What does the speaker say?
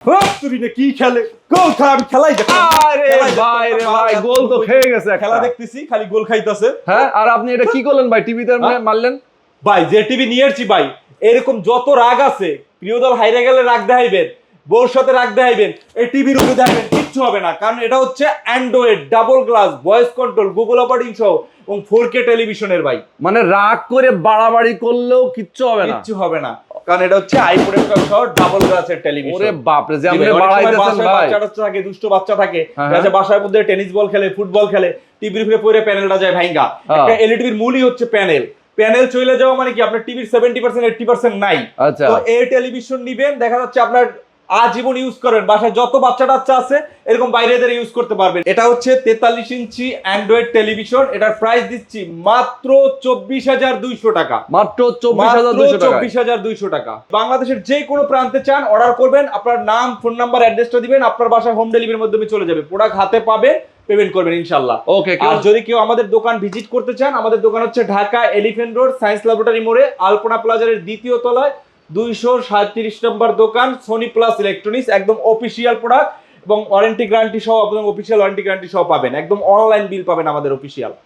কি খেলে গোল খা আমি খেলাই দেখো আরে ভাই রে ভাই গোল তো খেয়ে গেছে খেলা দেখতেছি খালি গোল খাইতেছে। হ্যাঁ আর আপনি এটা কি করলেন ভাই টিভিতে মারলেন ভাই যে টিভি নিয়ে আসছি ভাই এরকম যত রাগ আছে প্রিয় দল হাইরে গেলে রাগ দেখাইবেন বউর সাথে রাগ দেখাইবেন এই টিভির উপরে দেখাবেন কিচ্ছু হবে না কারণ এটা হচ্ছে Android double glass voice control Google operating সহ এবং 4K টেলিভিশনের ভাই মানে রাগ করে বাড়াবাড়ি করলেও কিচ্ছু হবে না কিচ্ছু হবে না কারণ এটা হচ্ছে আইফোনের সহ ডাবল গ্লাসের টেলিভিশন। ওরে বাপ রে যে আপনি বাড়াইতেছেন ভাই বাচ্চা থাকে দুষ্ট বাচ্চা থাকে যারা বাসার মধ্যে টেনিস বল খেলে ফুটবল খেলে টিভির উপরে পড়ে প্যানেলটা যায় ভাঙা। একটা এলইডি এর মূলই হচ্ছে প্যানেল চলে যাওয়া মানে কি আপনার টিভির 70% 80% নাই। আচ্ছা তো এই টেলিভিশন নিবেন দেখা যাচ্ছে আপনার আজীবন ইউজ করবেন বাসায় যত বাচ্চা টাচ্চা আছে এরকম বাইরেদের ইউজ করতে পারবেন। এটা হচ্ছে 43 ইঞ্চি অ্যান্ড্রয়েড টেলিভিশন এটার প্রাইস দিচ্ছি মাত্র 24,200 টাকা মাত্র 24,200 টাকা। বাংলাদেশের যে কোনো প্রান্তে চান অর্ডার করবেন আপনার নাম ফোন নাম্বার অ্যাড্রেসটা দিবেন আপনার বাসায় হোম ডেলিভারির মাধ্যমে চলে যাবে প্রোডাক্ট হাতে পাবে পেমেন্ট করবেন ইনশাআল্লাহ। ওকে আর যদি কেউ আমাদের দোকান ভিজিট করতে চান আমাদের দোকান হচ্ছে Dhaka elephant road science laboratory মোড়ে আলপনা প্লাজার দ্বিতীয় তলায় 237 নম্বর দোকান সোনি প্লাস ইলেকট্রনিক্স একদম অফিসিয়াল প্রোডাক্ট এবং ওয়ারেন্টি গ্যারান্টি সহ আপনাদের অফিসিয়াল ওয়ারেন্টি গ্যারান্টি সহ পাবেন একদম অনলাইন বিল পাবেন আমাদের অফিসিয়াল।